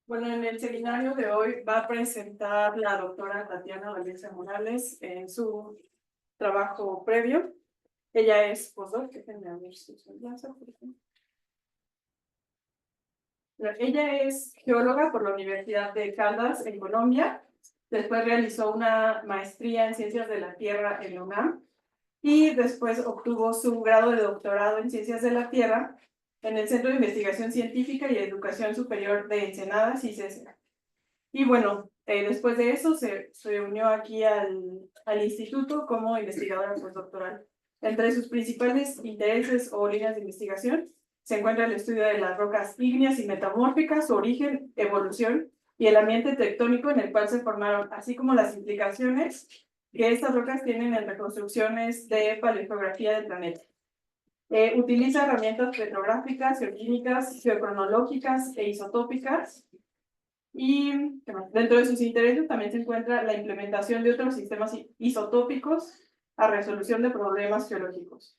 Bueno, en el seminario de hoy va a presentar la doctora Tatiana Valencia Morales en su trabajo previo. Ella es postdoc, déjenme abrir su semblanza, por ejemplo. Ella es geóloga por la Universidad de Caldas, en Colombia. Después realizó una maestría en Ciencias de la Tierra en la UNAM y después obtuvo su grado de doctorado en Ciencias de la Tierra en el Centro de Investigación Científica y Educación Superior de Ensenada, CICESE. Y bueno, después de eso se unió aquí al instituto como investigadora postdoctoral. Entre sus principales intereses o líneas de investigación se encuentra el estudio de las rocas ígneas y metamórficas, su origen, evolución y el ambiente tectónico en el cual se formaron, así como las implicaciones que estas rocas tienen en reconstrucciones de paleogeografía del planeta. Utiliza herramientas petrográficas, geoquímicas, geocronológicas e isotópicas. Y dentro de sus intereses también se encuentra la implementación de otros sistemas isotópicos a resolución de problemas geológicos.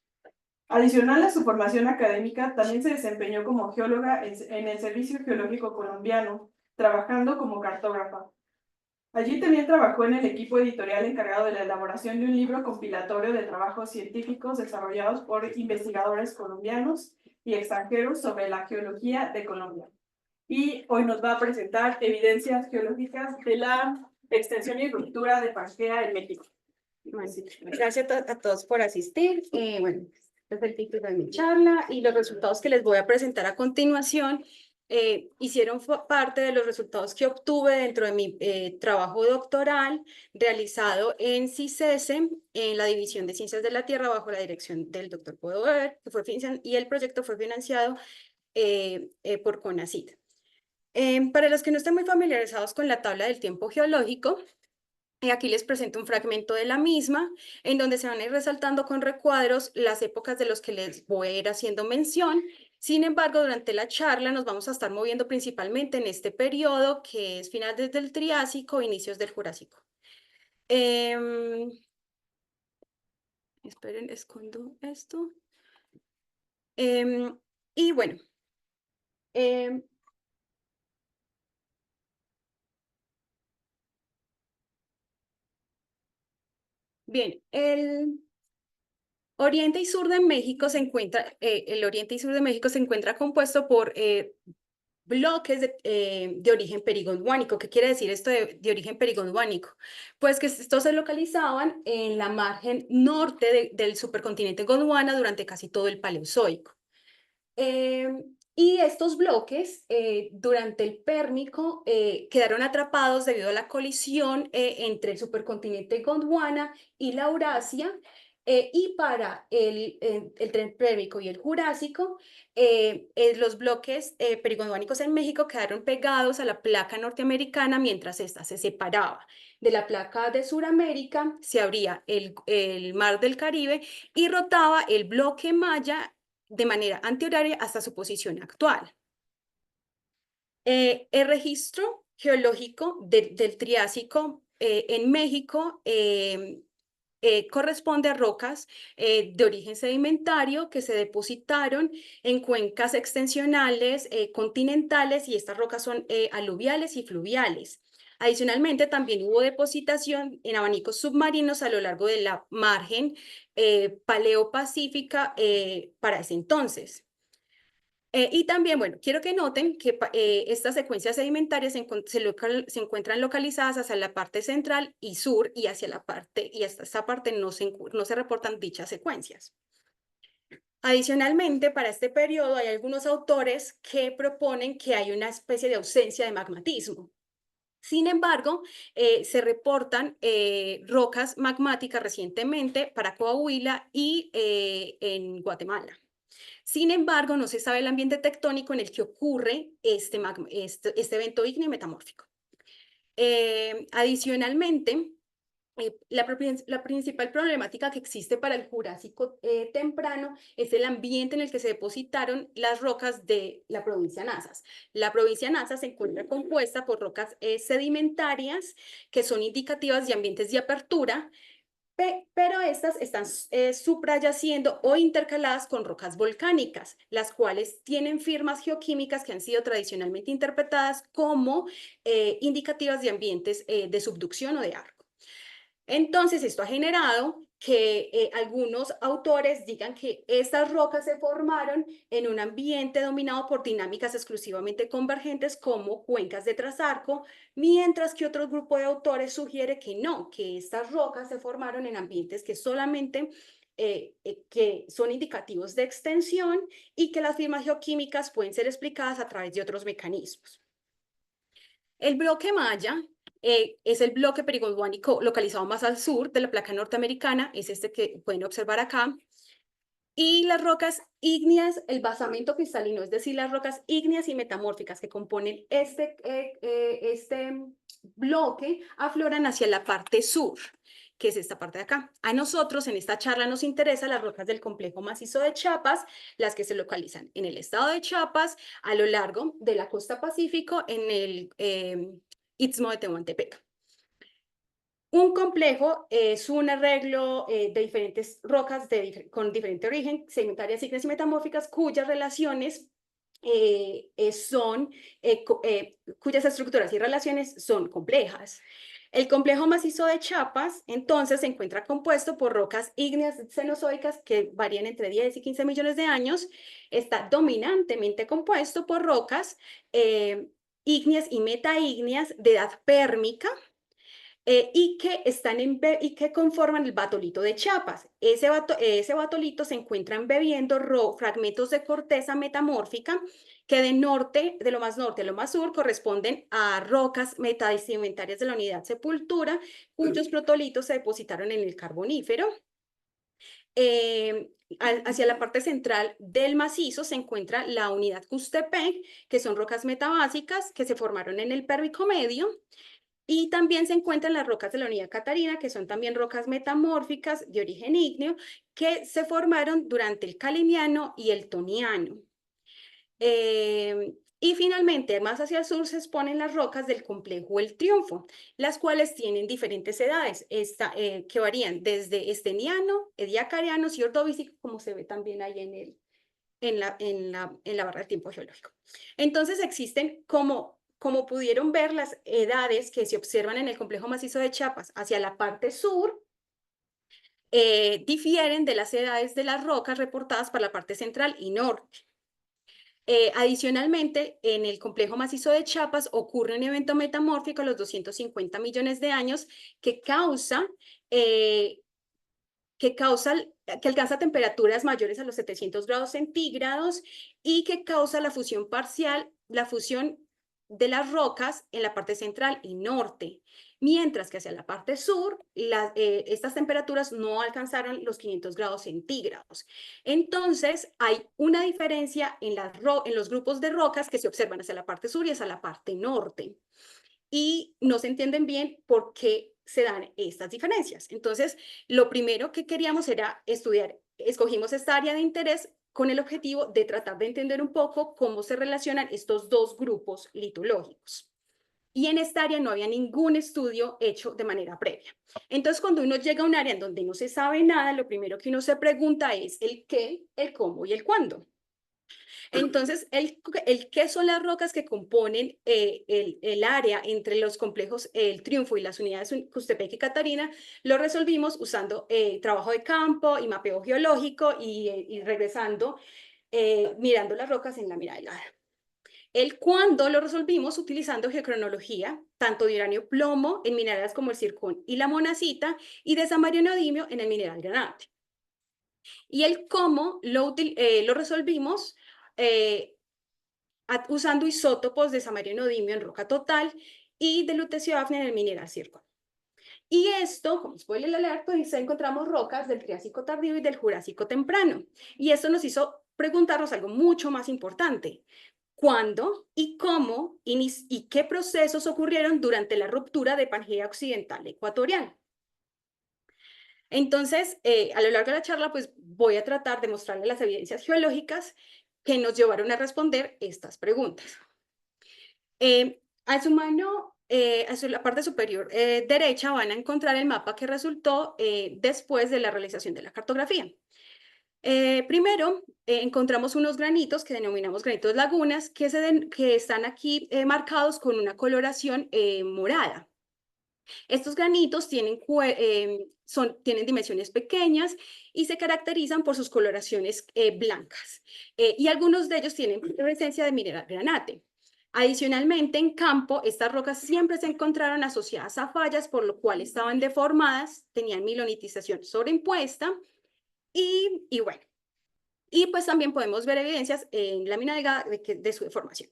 Adicional a su formación académica, también se desempeñó como geóloga en el Servicio Geológico Colombiano, trabajando como cartógrafa. Allí también trabajó en el equipo editorial encargado de la elaboración de un libro compilatorio de trabajos científicos desarrollados por investigadores colombianos y extranjeros sobre la geología de Colombia. Y hoy nos va a presentar evidencias geológicas de la extensión y ruptura de Pangea en México. Bueno, gracias a todos por asistir. Bueno, este es el título de mi charla y los resultados que les voy a presentar a continuación hicieron parte de los resultados que obtuve dentro de mi trabajo doctoral realizado en CICESE, en la División de Ciencias de la Tierra, bajo la dirección del doctor Podover, y el proyecto fue financiado por CONACYT. Para los que no estén muy familiarizados con la tabla del tiempo geológico, aquí les presento un fragmento de la misma, en donde se van a ir resaltando con recuadros las épocas de los que les voy a ir haciendo mención. Sin embargo, durante la charla nos vamos a estar moviendo principalmente en este periodo, que es finales del Triásico, inicios del Jurásico. Esperen, escondo esto. Y bueno, bien, el oriente y sur de México se encuentra, el oriente y sur de México se encuentra compuesto por bloques de origen perigondwánico. ¿Qué quiere decir esto de origen perigondwánico? Pues que estos se localizaban en la margen norte del supercontinente Gondwana durante casi todo el Paleozoico. Y estos bloques, durante el Pérmico, quedaron atrapados debido a la colisión entre el supercontinente Gondwana y la Eurasia. Y para el Pérmico y el Jurásico, los bloques perigondwánicos en México quedaron pegados a la placa norteamericana mientras ésta se separaba. De la placa de Sudamérica se abría el mar del Caribe y rotaba el bloque maya de manera antihoraria hasta su posición actual. El registro geológico del Triásico en México corresponde a rocas de origen sedimentario que se depositaron en cuencas extensionales continentales, y estas rocas son aluviales y fluviales. Adicionalmente, también hubo depositación en abanicos submarinos a lo largo de la margen paleopacífica para ese entonces. Y también, bueno, quiero que noten que estas secuencias sedimentarias se encuentran localizadas hacia la parte central y sur, y hacia la parte, y hasta esta parte no se reportan dichas secuencias. Adicionalmente, para este periodo hay algunos autores que proponen que hay una especie de ausencia de magmatismo. Sin embargo, se reportan rocas magmáticas recientemente para Coahuila y en Guatemala. Sin embargo, no se sabe el ambiente tectónico en el que ocurre este evento ígneo metamórfico. Adicionalmente, la principal problemática que existe para el Jurásico temprano es el ambiente en el que se depositaron las rocas de la provincia Nazas. La provincia Nazas se encuentra compuesta por rocas sedimentarias que son indicativas de ambientes de apertura, pero estas están suprayaciendo o intercaladas con rocas volcánicas, las cuales tienen firmas geoquímicas que han sido tradicionalmente interpretadas como indicativas de ambientes de subducción o de arco. Entonces, esto ha generado que algunos autores digan que estas rocas se formaron en un ambiente dominado por dinámicas exclusivamente convergentes como cuencas de trasarco, mientras que otro grupo de autores sugiere que no, que estas rocas se formaron en ambientes que solamente que son indicativos de extensión y que las firmas geoquímicas pueden ser explicadas a través de otros mecanismos. El bloque Maya es el bloque perigondónico localizado más al sur de la placa norteamericana, es este que pueden observar acá. Y las rocas ígneas, el basamento cristalino, es decir, las rocas ígneas y metamórficas que componen este bloque, afloran hacia la parte sur, que es esta parte de acá. A nosotros en esta charla nos interesan las rocas del complejo macizo de Chiapas, las que se localizan en el estado de Chiapas, a lo largo de la costa Pacífico, en el Istmo de Tehuantepec. Un complejo es un arreglo de diferentes rocas con diferente origen, sedimentarias, ígneas y metamórficas, cuyas relaciones cuyas estructuras y relaciones son complejas. El complejo macizo de Chiapas, entonces, se encuentra compuesto por rocas ígneas cenozoicas que varían entre 10 y 15 millones de años. Está dominantemente compuesto por rocas ígneas y metaígneas de edad pérmica, y que conforman el batolito de Chiapas. Ese batolito se encuentra embebiendo fragmentos de corteza metamórfica que de lo más norte a lo más sur corresponden a rocas metadistimentarias de la unidad Sepultura, cuyos protolitos se depositaron en el Carbonífero. Hacia la parte central del macizo se encuentra la unidad Custepec, que son rocas metabásicas que se formaron en el Pérmico medio. Y también se encuentran las rocas de la unidad Catarina, que son también rocas metamórficas de origen ígneo, que se formaron durante el Caliniano y el Toniano. Y finalmente, más hacia el sur se exponen las rocas del complejo El Triunfo, las cuales tienen diferentes edades, que varían desde esteniano, ediacarianos y ordovicico, como se ve también ahí en la barra del tiempo geológico. Entonces existen como pudieron ver, las edades que se observan en el complejo macizo de Chiapas hacia la parte sur difieren de las edades de las rocas reportadas para la parte central y norte. Adicionalmente, en el complejo macizo de Chiapas ocurre un evento metamórfico a los 250 millones de años que alcanza temperaturas mayores a los 700 grados centígrados y que causa la fusión parcial, la fusión de las rocas en la parte central y norte, mientras que hacia la parte sur estas temperaturas no alcanzaron los 500 grados centígrados. Entonces hay una diferencia en los grupos de rocas que se observan hacia la parte sur y hacia la parte norte. Y no se entienden bien por qué se dan estas diferencias. Entonces, lo primero que queríamos era escogimos esta área de interés con el objetivo de tratar de entender un poco cómo se relacionan estos dos grupos litológicos. Y en esta área no había ningún estudio hecho de manera previa. Entonces, cuando uno llega a un área en donde no se sabe nada, lo primero que uno se pregunta es el qué, el cómo y el cuándo. Entonces, el qué son las rocas que componen el área entre los complejos El Triunfo y las unidades Custepec y Catarina, lo resolvimos usando trabajo de campo y mapeo geológico y regresando, mirando las rocas en la mirada helada. El cuándo lo resolvimos utilizando geocronología, tanto de uranio plomo en minerales como el zircón y la monacita, y de samario neodimio en el mineral granate. Y el cómo lo resolvimos usando isótopos de samario neodimio en roca total y de lutecio hafnia en el mineral zircón. Y esto, como spoiler alert, pues encontramos rocas del Triásico tardío y del Jurásico temprano. Y esto nos hizo preguntarnos algo mucho más importante. ¿Cuándo y cómo y qué procesos ocurrieron durante la ruptura de Pangea Occidental Ecuatorial? Entonces, a lo largo de la charla, pues voy a tratar de mostrarles las evidencias geológicas que nos llevaron a responder estas preguntas. A su mano hacia la parte superior derecha van a encontrar el mapa que resultó después de la realización de la cartografía. Primero, encontramos unos granitos que denominamos granitos lagunas que están aquí marcados con una coloración morada. Estos granitos tienen dimensiones pequeñas y se caracterizan por sus coloraciones blancas. Y algunos de ellos tienen presencia de mineral granate. Adicionalmente, en campo, estas rocas siempre se encontraron asociadas a fallas, por lo cual estaban deformadas, tenían milonitización sobreimpuesta y bueno. Y pues también podemos ver evidencias en lámina delgada de su deformación.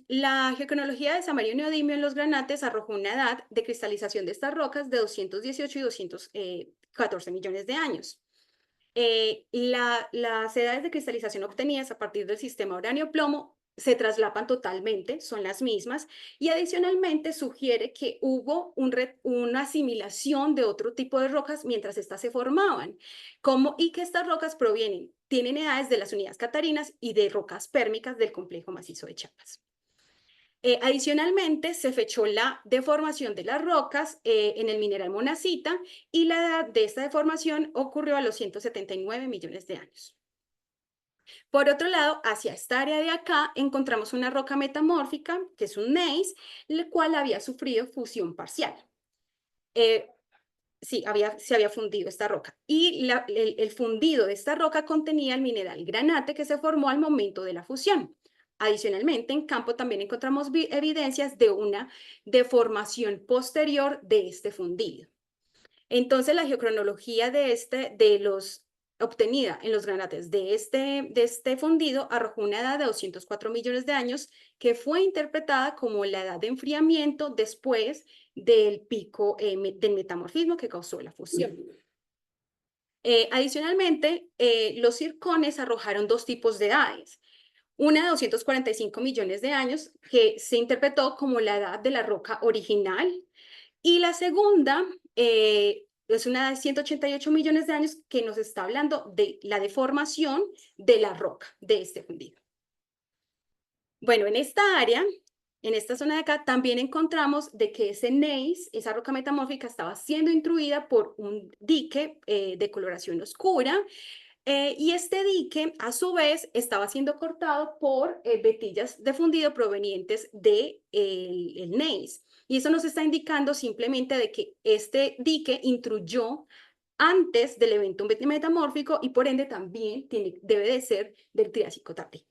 La geocronología de samario neodimio en los granates arrojó una edad de cristalización de estas rocas de 218 y 214 millones de años. Las edades de cristalización obtenidas a partir del sistema uranio-plomo se traslapan totalmente, son las mismas, y adicionalmente sugiere que hubo una asimilación de otro tipo de rocas mientras estas se formaban, y que estas rocas tienen edades de las unidades catarinas y de rocas pérmicas del complejo macizo de Chiapas. Adicionalmente, se fechó la deformación de las rocas en el mineral monazita y la edad de esta deformación ocurrió a los 179 millones de años. Por otro lado, hacia esta área de acá encontramos una roca metamórfica, que es un gneiss, el cual había sufrido fusión parcial. Sí, se había fundido esta roca. Y el fundido de esta roca contenía el mineral granate que se formó al momento de la fusión. Adicionalmente, en campo también encontramos evidencias de una deformación posterior de este fundido. Entonces, la geocronología obtenida en los granates de este fundido arrojó una edad de 204 millones de años que fue interpretada como la edad de enfriamiento después del pico del metamorfismo que causó la fusión. Adicionalmente, los circones arrojaron dos tipos de edades. Una de 245 millones de años que se interpretó como la edad de la roca original y la segunda es una de 188 millones de años que nos está hablando de la deformación de la roca de este fundido. Bueno, en esta área, en esta zona de acá, también encontramos de que ese gneiss, esa roca metamórfica, estaba siendo intruida por un dique de coloración oscura y este dique, a su vez, estaba siendo cortado por vetillas de fundido provenientes del gneiss. Y eso nos está indicando simplemente de que este dique intruyó antes del evento metamórfico y por ende también debe de ser del Triásico tardío.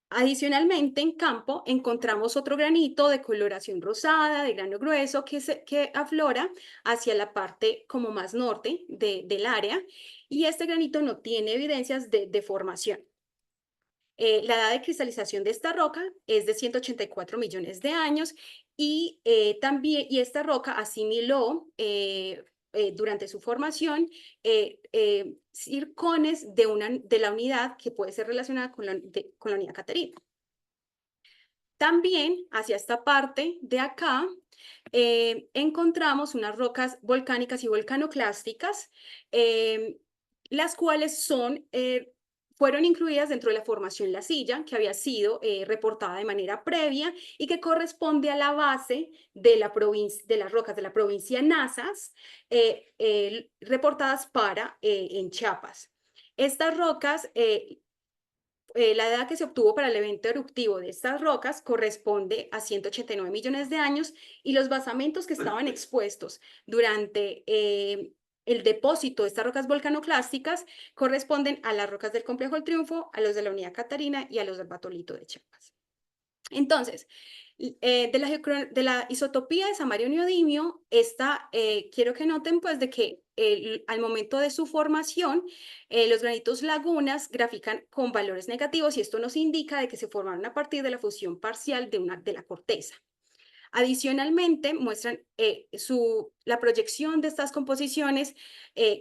Adicionalmente, en campo encontramos otro granito de coloración rosada, de grano grueso, que aflora hacia la parte como más norte del área, y este granito no tiene evidencias de deformación. La edad de cristalización de esta roca es de 184 millones de años y esta roca asimiló durante su formación circones de la unidad que puede ser relacionada con la unidad catarina. También hacia esta parte de acá encontramos unas rocas volcánicas y volcanoclásticas, las cuales fueron incluidas dentro de la formación La Silla, que había sido reportada de manera previa y que corresponde a la base de las rocas de la provincia Nazas, reportadas en Chiapas. Estas rocas, la edad que se obtuvo para el evento eruptivo de estas rocas corresponde a 189 millones de años y los basamentos que estaban expuestos durante el depósito de estas rocas volcanoclásticas corresponden a las rocas del Complejo del Triunfo, a los de la Unidad Catarina y a los del Batolito de Chiapas. Entonces, de la isotopía de samario neodimio, quiero que noten pues de que al momento de su formación, los granitos lagunas grafican con valores negativos y esto nos indica de que se formaron a partir de la fusión parcial de la corteza. Adicionalmente, muestran la proyección de estas composiciones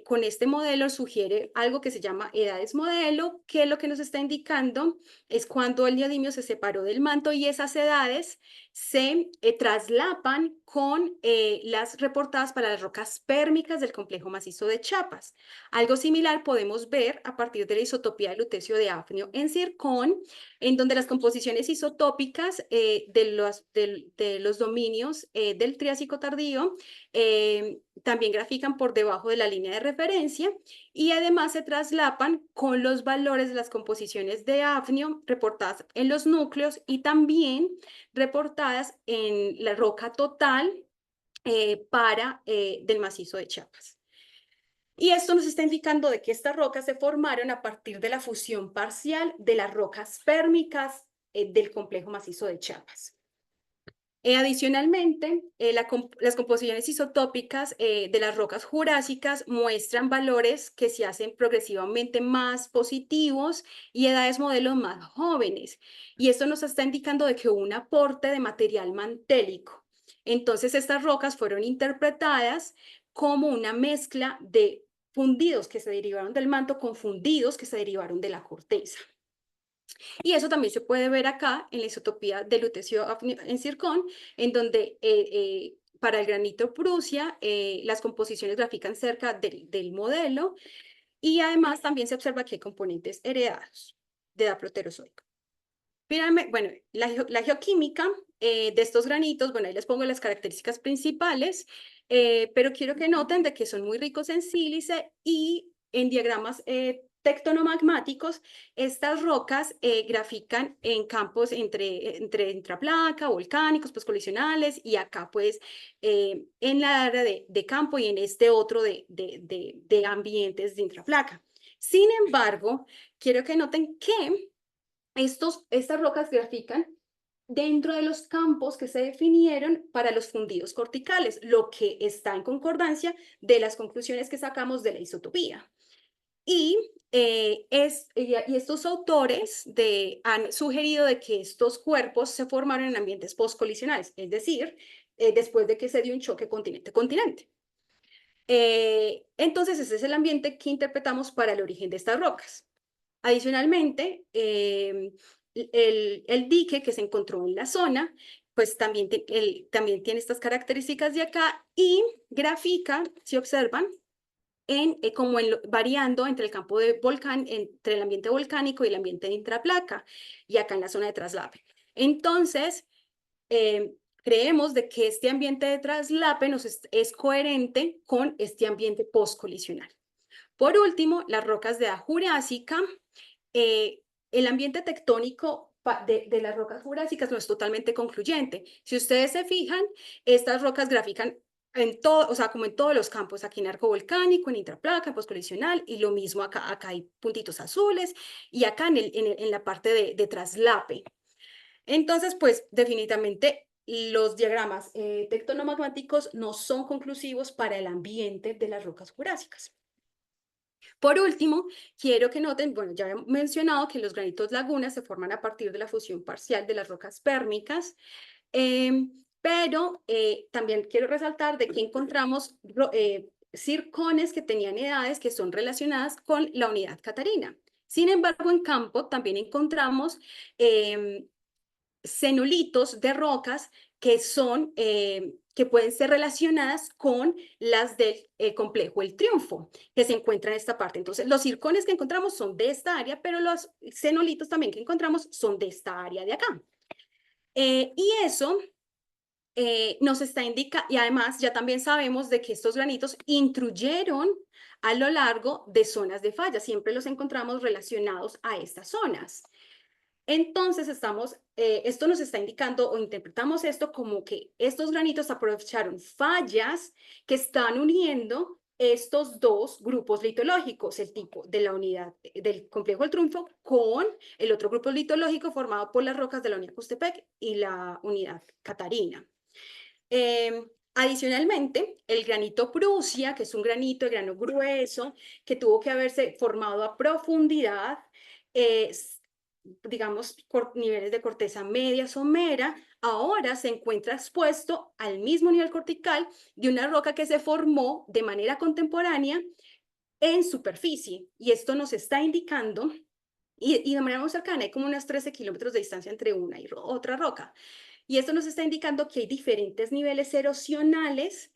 con este modelo sugiere algo que se llama edades modelo, que lo que nos está indicando es cuando el neodimio se separó del manto y esas edades se traslapan con las reportadas para las rocas pérmicas del complejo macizo de Chiapas. Algo similar podemos ver a partir de la isotopía de lutecio de hafnio en zircón, en donde las composiciones isotópicas de los dominios del Triásico tardío también grafican por debajo de la línea de referencia y además se traslapan con los valores de las composiciones de hafnio reportadas en los núcleos y también reportadas en la roca total del macizo de Chiapas. Y esto nos está indicando de que estas rocas se formaron a partir de la fusión parcial de las rocas pérmicas del complejo macizo de Chiapas. Adicionalmente, las composiciones isotópicas de las rocas jurásicas muestran valores que se hacen progresivamente más positivos y edades modelos más jóvenes. Y esto nos está indicando de que hubo un aporte de material mantélico. Entonces, estas rocas fueron interpretadas como una mezcla de fundidos que se derivaron del manto con fundidos que se derivaron de la corteza. Y eso también se puede ver acá en la isotopía de lutecio en zircón, en donde para el granito Prusia las composiciones grafican cerca del modelo y además también se observa que hay componentes heredados de edad proterozoica. Finalmente, bueno, la geoquímica de estos granitos, bueno, ahí les pongo las características principales, pero quiero que noten de que son muy ricos en sílice y en diagramas tectonomagmáticos, estas rocas grafican en campos entre intraplaca, volcánicos, pues colisionales, y acá pues en la área de campo y en este otro de ambientes de intraplaca. Sin embargo, quiero que noten que estas rocas grafican dentro de los campos que se definieron para los fundidos corticales, lo que está en concordancia de las conclusiones que sacamos de la isotopía. Y estos autores han sugerido de que estos cuerpos se formaron en ambientes postcolisionales, es decir, después de que se dio un choque continente-continente. Entonces, ese es el ambiente que interpretamos para el origen de estas rocas. Adicionalmente, el dique que se encontró en la zona, pues también tiene estas características de acá y grafica, si observan, variando entre el campo de volcán, entre el ambiente volcánico y el ambiente de intraplaca, y acá en la zona de traslape. Entonces, creemos de que este ambiente de traslape es coherente con este ambiente postcolisional. Por último, las rocas de edad jurásica, el ambiente tectónico de las rocas jurásicas no es totalmente concluyente. Si ustedes se fijan, estas rocas grafican en todo, o sea, como en todos los campos, aquí en arco volcánico, en intraplaca, en postcolisional, y lo mismo acá hay puntitos azules, y acá en la parte de traslape. Entonces, pues, definitivamente, los diagramas tectonomagmáticos no son conclusivos para el ambiente de las rocas jurásicas. Por último, quiero que noten, bueno, ya he mencionado que los granitos lagunas se forman a partir de la fusión parcial de las rocas pérmicas, pero también quiero resaltar de que encontramos zircones que tenían edades que son relacionadas con la unidad catarina. Sin embargo, en campo también encontramos cenolitos de rocas que pueden ser relacionadas con las del complejo El Triunfo, que se encuentra en esta parte. Entonces, los zircones que encontramos son de esta área, pero los cenolitos también que encontramos son de esta área de acá. Y eso nos está indicando, y además ya también sabemos de que estos granitos intruyeron a lo largo de zonas de falla, siempre los encontramos relacionados a estas zonas. Entonces, esto nos está indicando o interpretamos esto como que estos granitos aprovecharon fallas que están uniendo estos dos grupos litológicos, el tipo de la unidad del complejo El Triunfo con el otro grupo litológico formado por las rocas de la unidad Custepec y la unidad Catarina. Adicionalmente, el granito Prusia, que es un granito de grano grueso, que tuvo que haberse formado a profundidad, digamos, niveles de corteza media somera, ahora se encuentra expuesto al mismo nivel cortical de una roca que se formó de manera contemporánea en superficie. Y esto nos está indicando, y de manera muy cercana, hay como unos 13 kilómetros de distancia entre una y otra roca. Y esto nos está indicando que hay diferentes niveles erosionales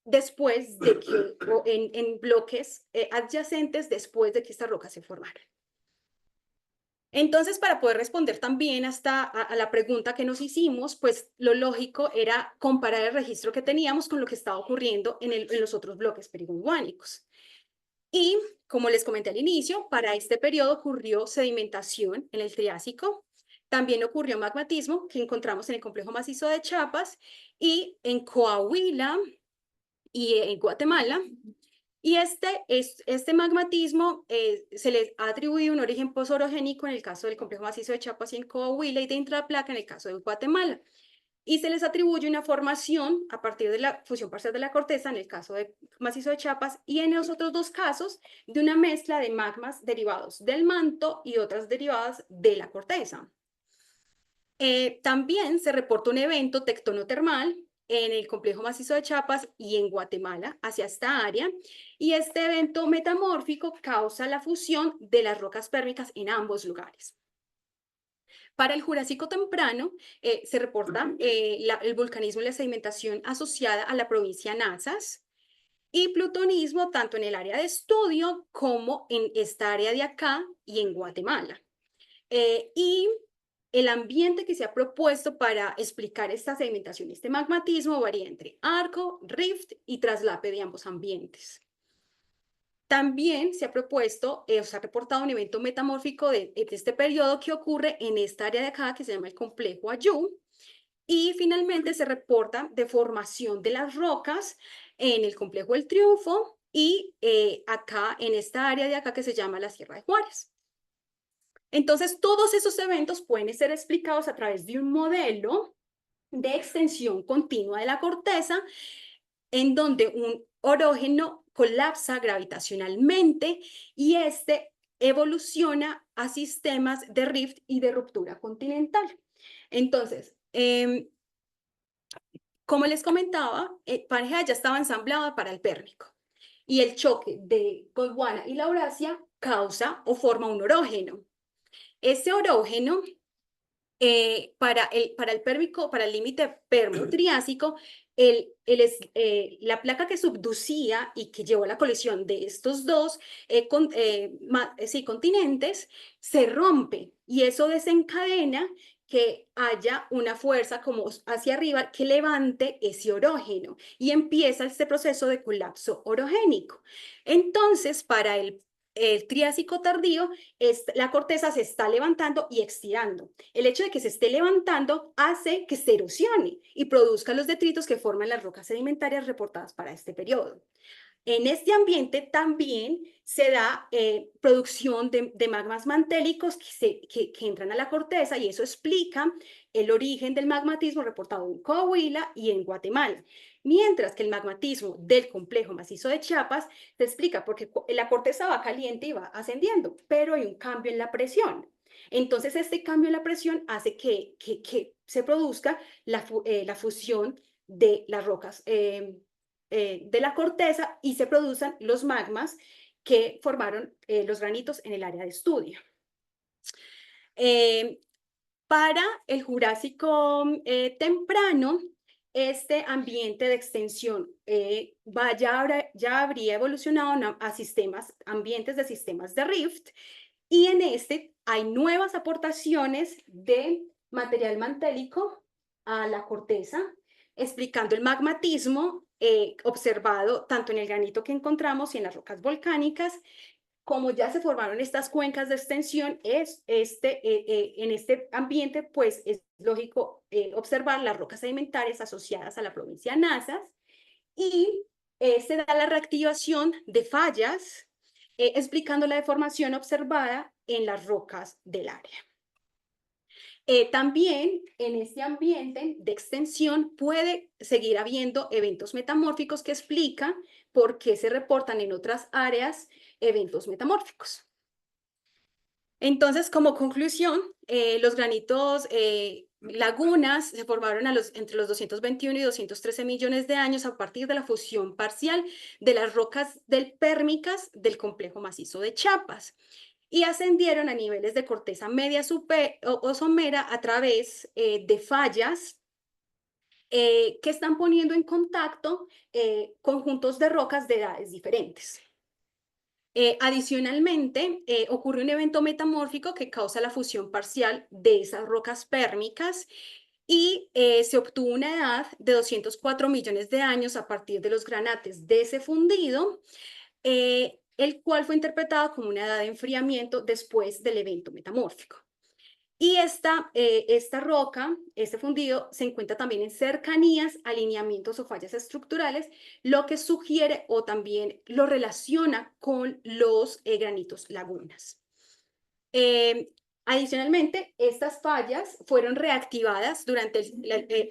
después de que, en bloques adyacentes después de que esta roca se formara. Entonces, para poder responder también a la pregunta que nos hicimos, pues lo lógico era comparar el registro que teníamos con lo que estaba ocurriendo en los otros bloques perigonguánicos. Y, como les comenté al inicio, para este periodo ocurrió sedimentación en el Triásico, también ocurrió magmatismo, que encontramos en el complejo macizo de Chiapas, y en Coahuila y en Guatemala. Y este magmatismo se les ha atribuido un origen posorogénico en el caso del complejo macizo de Chiapas y en Coahuila, y de intraplaca en el caso de Guatemala. Y se les atribuye una formación a partir de la fusión parcial de la corteza en el caso del macizo de Chiapas, y en los otros dos casos de una mezcla de magmas derivados del manto y otras derivadas de la corteza. También se reporta un evento tectonotermal en el complejo macizo de Chiapas y en Guatemala hacia esta área, y este evento metamórfico causa la fusión de las rocas pérmicas en ambos lugares. Para el Jurásico temprano se reporta el vulcanismo y la sedimentación asociada a la provincia Nazas, y plutonismo tanto en el área de estudio como en esta área de acá y en Guatemala. Y el ambiente que se ha propuesto para explicar esta sedimentación, este magmatismo, varía entre arco, rift y traslape de ambos ambientes. También se ha propuesto, se ha reportado un evento metamórfico de este periodo que ocurre en esta área de acá que se llama el complejo Ayú. Y finalmente se reporta deformación de las rocas en el complejo El Triunfo y acá en esta área de acá que se llama la Sierra de Juárez. Entonces, todos esos eventos pueden ser explicados a través de un modelo de extensión continua de la corteza, en donde un orógeno colapsa gravitacionalmente y este evoluciona a sistemas de rift y de ruptura continental. Entonces, como les comentaba, Pangea ya estaba ensamblada para el Pérmico, y el choque de Gondwana y la Eurasia causa o forma un orógeno. Ese orógeno, para el Pérmico, para el límite Permo-Triásico, la placa que subducía y que llevó a la colisión de estos dos continentes se rompe, y eso desencadena que haya una fuerza como hacia arriba que levante ese orógeno, y empieza este proceso de colapso orogénico. Entonces, para el Triásico tardío, la corteza se está levantando y estirando. El hecho de que se esté levantando hace que se erosione y produzca los detritos que forman las rocas sedimentarias reportadas para este periodo. En este ambiente también se da producción de magmas mantélicos que entran a la corteza, y eso explica el origen del magmatismo reportado en Coahuila y en Guatemala. Mientras que el magmatismo del complejo macizo de Chiapas se explica porque la corteza va caliente y va ascendiendo, pero hay un cambio en la presión. Entonces, este cambio en la presión hace que se produzca la fusión de las rocas de la corteza, y se producen los magmas que formaron los granitos en el área de estudio. Para el Jurásico temprano, este ambiente de extensión ya habría evolucionado a ambientes de sistemas de rift, y en este hay nuevas aportaciones de material mantélico a la corteza, explicando el magmatismo observado tanto en el granito que encontramos y en las rocas volcánicas. Como ya se formaron estas cuencas de extensión, en este ambiente, pues es lógico observar las rocas sedimentarias asociadas a la provincia Nazas, y se da la reactivación de fallas, explicando la deformación observada en las rocas del área. También en este ambiente de extensión puede seguir habiendo eventos metamórficos que explican por qué se reportan en otras áreas eventos metamórficos. Entonces, como conclusión, los granitos lagunas se formaron entre los 221 y 213 millones de años a partir de la fusión parcial de las rocas del pérmicas del complejo macizo de Chiapas y ascendieron a niveles de corteza media o somera a través de fallas que están poniendo en contacto conjuntos de rocas de edades diferentes. Adicionalmente, ocurre un evento metamórfico que causa la fusión parcial de esas rocas pérmicas y se obtuvo una edad de 204 millones de años a partir de los granates de ese fundido, el cual fue interpretado como una edad de enfriamiento después del evento metamórfico. Y esta roca, este fundido, se encuentra también en cercanías, alineamientos o fallas estructurales, lo que sugiere o también lo relaciona con los granitos lagunas. Adicionalmente, estas fallas fueron reactivadas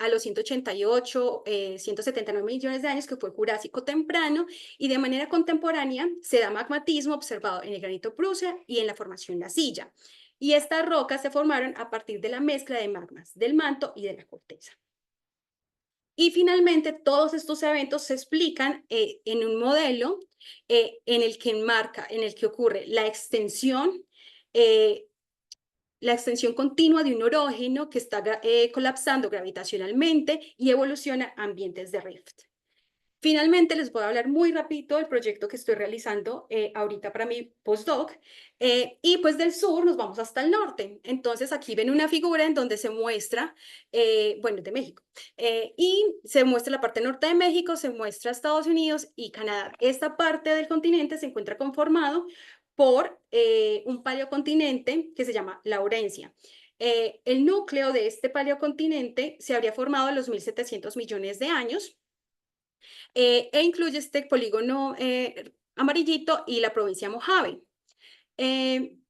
a los 188, 179 millones de años, que fue el Jurásico temprano, y de manera contemporánea se da magmatismo observado en el granito Prusia y en la formación La Silla. Y estas rocas se formaron a partir de la mezcla de magmas del manto y de la corteza. Y finalmente, todos estos eventos se explican en un modelo en el que ocurre la extensión continua de un orógeno que está colapsando gravitacionalmente y evoluciona a ambientes de rift. Finalmente, les voy a hablar muy rápido del proyecto que estoy realizando ahorita para mi postdoc. Y pues del sur nos vamos hasta el norte. Entonces, aquí ven una figura en donde se muestra, bueno, de México. Y se muestra la parte norte de México, se muestra Estados Unidos y Canadá. Esta parte del continente se encuentra conformado por un paleocontinente que se llama Laurencia. El núcleo de este paleocontinente se habría formado a los 1.700 millones de años. E incluye este polígono amarillito y la provincia Mojave.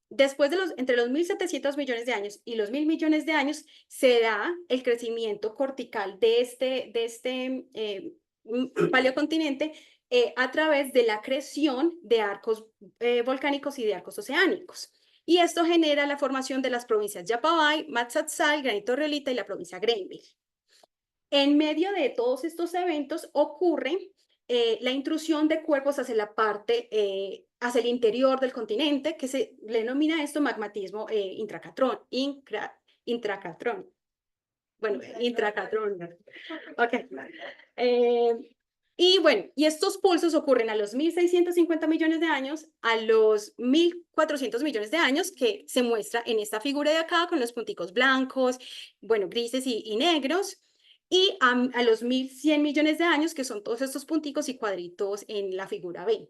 Después entre los 1.700 millones de años y los 1.000 millones de años se da el crecimiento cortical de este paleocontinente a través de la acreción de arcos volcánicos y de arcos oceánicos. Y esto genera la formación de las provincias Yapabay, Matzatzal, Granito Riolita y la provincia Greenville. En medio de todos estos eventos ocurre la intrusión de cuerpos hacia la parte, hacia el interior del continente, que se le denomina esto magmatismo intracatrón. Bueno, intracatrón. Ok. Y bueno, y estos pulsos ocurren a los 1.650 millones de años, a los 1.400 millones de años, que se muestra en esta figura de acá con los punticos blancos, bueno, grises y negros, y a los 1.100 millones de años, que son todos estos punticos y cuadritos en la figura B.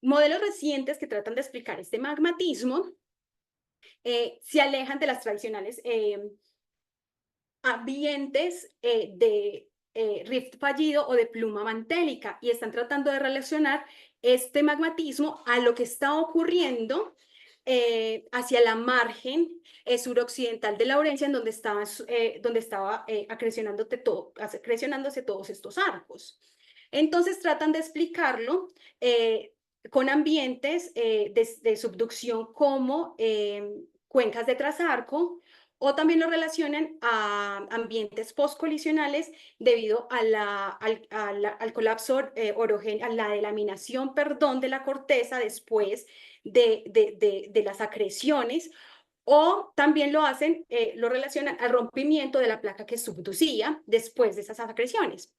Modelos recientes que tratan de explicar este magmatismo se alejan de las tradicionales ambientes de rift fallido o de pluma mantélica y están tratando de relacionar este magmatismo a lo que está ocurriendo hacia la margen suroccidental de Laurencia, en donde estaba acrecionándose todos estos arcos. Entonces tratan de explicarlo con ambientes de subducción como cuencas de trazarco, o también lo relacionan a ambientes postcolisionales debido al colapso orogénico, a la delaminación, perdón, de la corteza después de las acreciones, o también lo relacionan al rompimiento de la placa que subducía después de esas acreciones.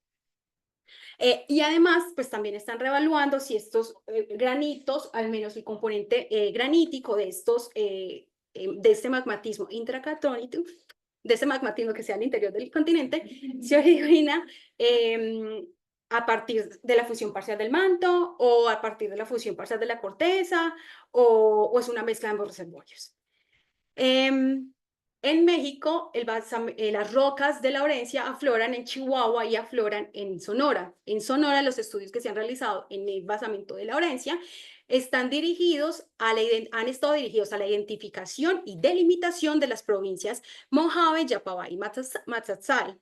Y además, pues también están reevaluando si estos granitos, al menos el componente granítico de este magmatismo intracatónico, de ese magmatismo que sea al interior del continente, se origina a partir de la fusión parcial del manto o a partir de la fusión parcial de la corteza o es una mezcla de ambos reservorios. En México, las rocas de Laurencia afloran en Chihuahua y afloran en Sonora. En Sonora, los estudios que se han realizado en el basamento de Laurencia han estado dirigidos a la identificación y delimitación de las provincias Mojave, Yapabay y Matzatzal.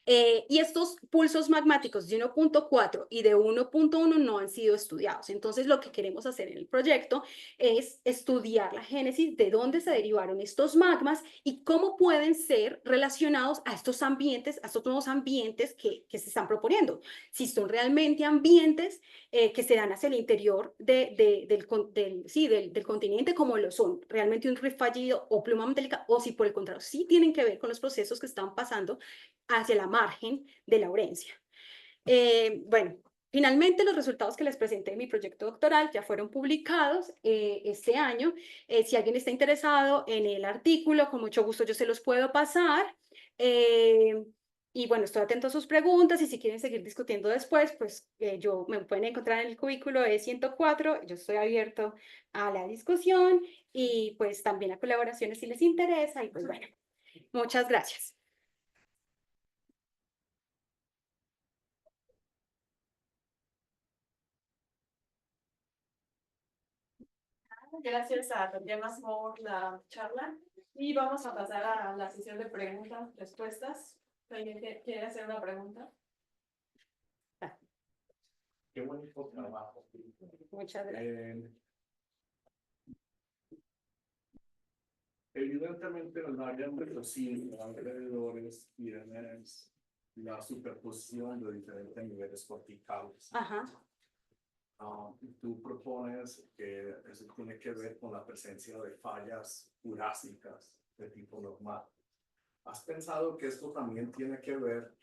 Y estos pulsos magmáticos de 1.4 y de 1.1 no han sido estudiados. Entonces, lo que queremos hacer en el proyecto es estudiar la génesis, de dónde se derivaron estos magmas y cómo pueden ser relacionados a estos ambientes, a estos nuevos ambientes que se están proponiendo. Si son realmente ambientes que se dan hacia el interior del continente, como lo son realmente un rift fallido o pluma metálica, o si por el contrario sí tienen que ver con los procesos que están pasando hacia la margen de Laurencia. Bueno, finalmente los resultados que les presenté en mi proyecto doctoral ya fueron publicados este año. Si alguien está interesado en el artículo, con mucho gusto yo se los puedo pasar. Y bueno, estoy atento a sus preguntas y si quieren seguir discutiendo después, pues me pueden encontrar en el cubículo E104. Yo estoy abierto a la discusión y pues también a colaboraciones si les interesa. Y pues bueno, muchas gracias. Gracias a Tatiana por la charla y vamos a pasar a la sesión de preguntas, respuestas. ¿Alguien quiere hacer una pregunta? Qué bonito trabajo. Muchas gracias. Evidentemente en el área de los alrededores tienes la superposición de diferentes niveles corticales. Ajá. Tú propones que eso tiene que ver con la presencia de fallas jurásicas de tipo normal. ¿Has pensado que esto también tiene que ver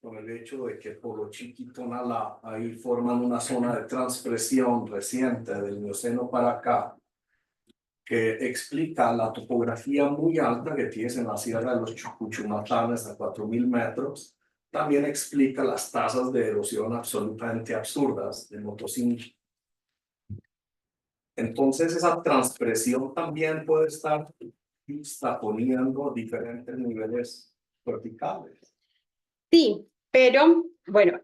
con el hecho de que por lo chiquito Nala ahí forman una zona de transpresión reciente del Mioceno para acá, que explica la topografía muy alta que tienes en la Sierra de los Chucuchumatanes a 4.000 metros? También explica las tasas de erosión absolutamente absurdas de Motosínco. Entonces esa transpresión también puede estar juxtaponiendo diferentes niveles verticales. Sí, pero bueno,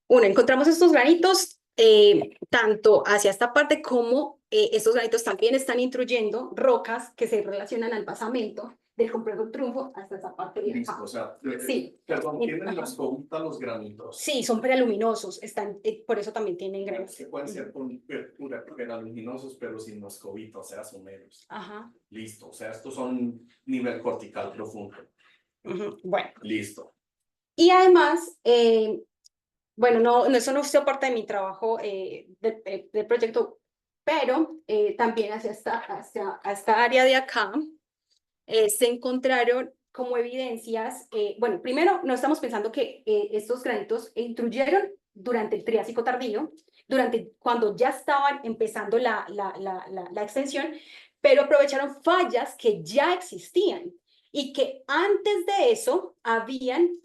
encontramos estos granitos tanto hacia esta parte como estos granitos también están intruyendo rocas que se relacionan al basamento del complejo Triunfo hasta esa parte de Listo, acá. o sea, Sí. perdón, ¿tienen las cogutas los granitos? Sí, son peraluminosos, por eso también tienen granitos. Que pueden ser con peraluminosos, pero sin moscovita, o sea, son menos. Ajá. Listo, o sea, estos son nivel cortical profundo. Bueno. Listo. Y además, bueno, eso no fue parte de mi trabajo del proyecto, pero también hacia esta área de acá se encontraron como evidencias, bueno, primero no estamos pensando que estos granitos intruyeron durante el Triásico tardío, cuando ya estaban empezando la extensión, pero aprovecharon fallas que ya existían y que antes de eso habían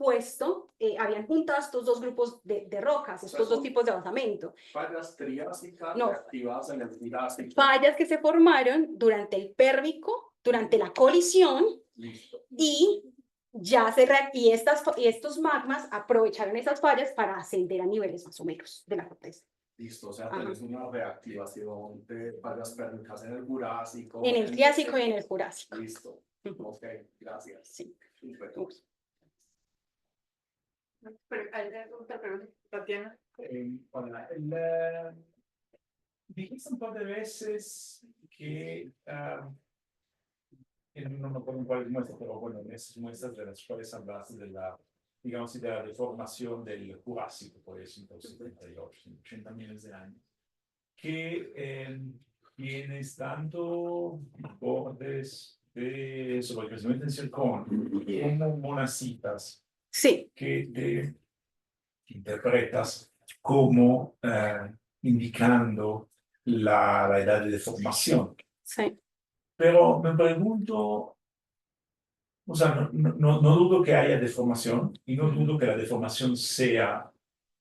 juntado estos dos grupos de rocas, estos dos tipos de basamento. Fallas triásicas No, activadas en el Jurásico. fallas que se formaron durante el Pérmico, durante la colisión. Listo. Y estos magmas aprovecharon esas fallas para ascender a niveles más o menos de la corteza. Listo, o sea, tenés una reactivación de fallas pérmicas en el Jurásico. En el Triásico y en el Jurásico. Listo. Ok, gracias. Sí. Tatiana. Dijiste un par de veces que, no me acuerdo en cuáles muestras, pero bueno, en esas muestras de las cuales hablaste de la, digamos, de la deformación del Jurásico, por eso, 178, 80 millones de años, que tienes tanto bordes sobre el crecimiento del zircón como monacitas, Sí. que te interpretas como indicando la edad de deformación. Sí. Pero me pregunto, o sea, no dudo que haya deformación y no dudo que la deformación sea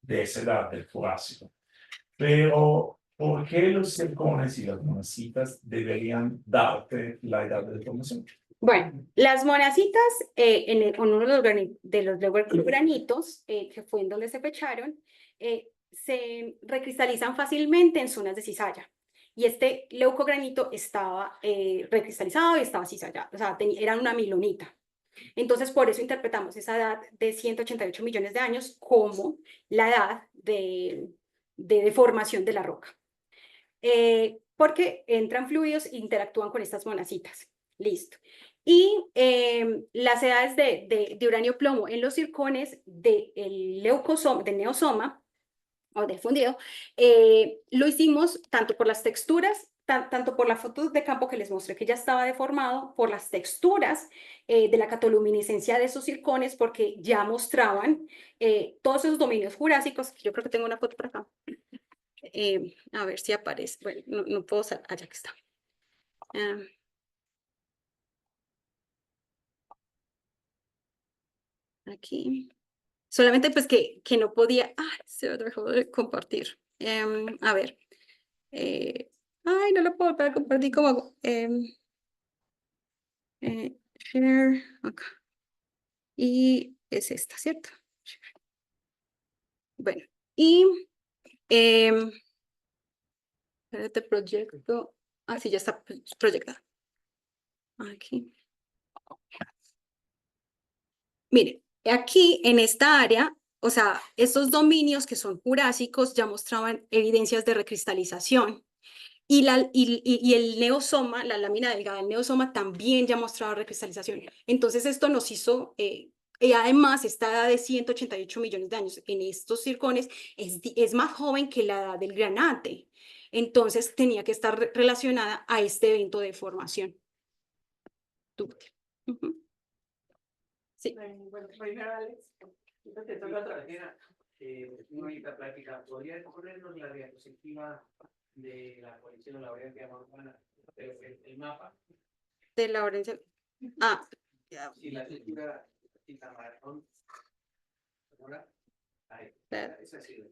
de esa edad del Jurásico. Pero, ¿por qué los zircones y las monacitas deberían darte la edad de deformación? Bueno, las monacitas en uno de los granitos, que fue en donde se fecharon, se recristalizan fácilmente en zonas de cizalla. Y este leucogranito estaba recristalizado y estaba cizallado, o sea, era una milonita. Entonces, por eso interpretamos esa edad de 188 millones de años como la edad de deformación de la roca. Porque entran fluidos e interactúan con estas monacitas. Listo. Y las edades de uranio-plomo en los circones del neosoma, o del fundido, lo hicimos tanto por las texturas, tanto por la foto de campo que les mostré que ya estaba deformado, por las texturas de la catoluminiscencia de esos circones, porque ya mostraban todos esos dominios jurásicos. Yo creo que tengo una foto por acá. A ver si aparece. Bueno, no puedo salir. Allá que está. Aquí. Solamente pues que no podía. Se me dejó de compartir. A ver. Ay, no lo puedo volver a compartir como hago. Share. Acá. Y es esta, ¿cierto? Bueno. Y espérate, proyecto. Sí, ya está proyectado. Aquí. Miren, aquí en esta área, o sea, estos dominios que son jurásicos ya mostraban evidencias de recristalización. Y el neosoma, la lámina delgada del neosoma también ya mostraba recristalización. Entonces esto nos hizo, y además esta edad de 188 millones de años en estos circones es más joven que la edad del granate. Entonces tenía que estar relacionada a este evento de formación. Sí. Bueno, primero Alex, te toca otra vez. Una bonita plática. ¿Podría ponernos la diapositiva de la coalición de la Laurencia Urbana, el mapa? De la Laurencia. Y la estructura y la maratón. ¿Ahora? Ahí. Esa sí.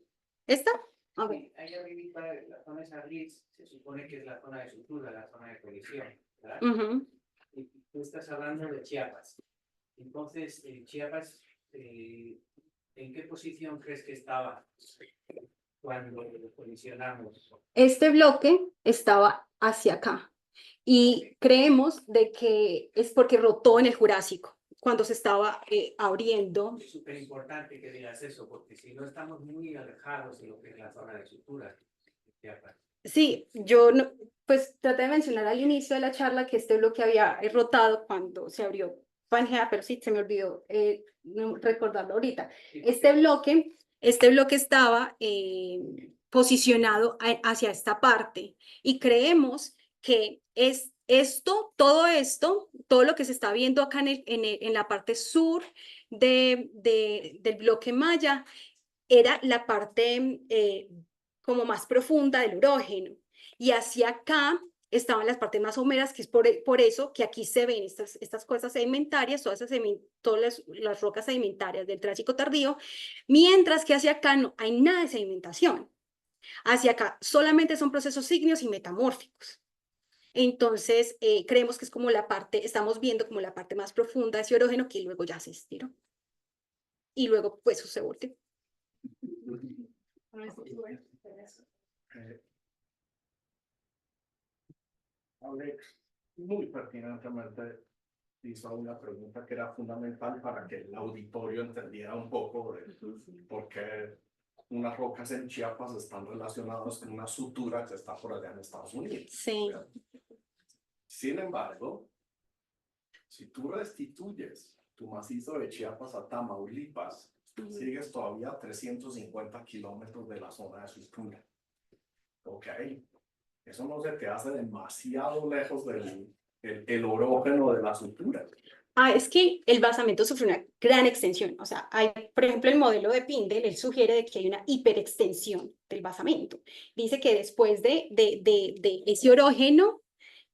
¿Esta? Ok. Sí, ahí arriba, la zona esa gris, se supone que es la zona de sutura, la zona de colisión, ¿verdad? Y tú estás hablando de Chiapas. Entonces, Chiapas, ¿en qué posición crees que estaba cuando colisionamos? Este bloque estaba hacia acá y creemos de que es porque rotó en el Jurásico cuando se estaba abriendo. Es súper importante que digas eso, porque si no estamos muy alejados de lo que es la zona de sutura de Chiapas. Sí, yo no, pues traté de mencionar al inicio de la charla que este bloque había rotado cuando se abrió Pangea, pero sí, se me olvidó recordarlo ahorita. Este bloque estaba posicionado hacia esta parte y creemos que es todo lo que se está viendo acá en la parte sur del bloque maya, era la parte como más profunda del urógeno. Y hacia acá estaban las partes más someras, que es por eso que aquí se ven estas cosas sedimentarias, todas las rocas sedimentarias del Triásico tardío, mientras que hacia acá no hay nada de sedimentación. Hacia acá solamente son procesos ígneos y metamórficos. Entonces, creemos que es como estamos viendo como la parte más profunda de ese orógeno que luego ya se estiró. Y luego, pues, se volteó. Alex, muy pertinentemente hizo una pregunta que era fundamental para que el auditorio entendiera un poco de por qué unas rocas en Chiapas están relacionadas con una sutura que está por allá en Estados Unidos. Sí. Sin embargo, si tú restituyes tu macizo de Chiapas a Tamaulipas, sigues todavía a 350 kilómetros de la zona de sutura. Ok, eso no se te hace demasiado lejos del orógeno de la sutura. Es que el basamento sufre una gran extensión. O sea, por ejemplo, el modelo de Pindel, él sugiere de que hay una hiperextensión del basamento. Dice que después de ese orógeno,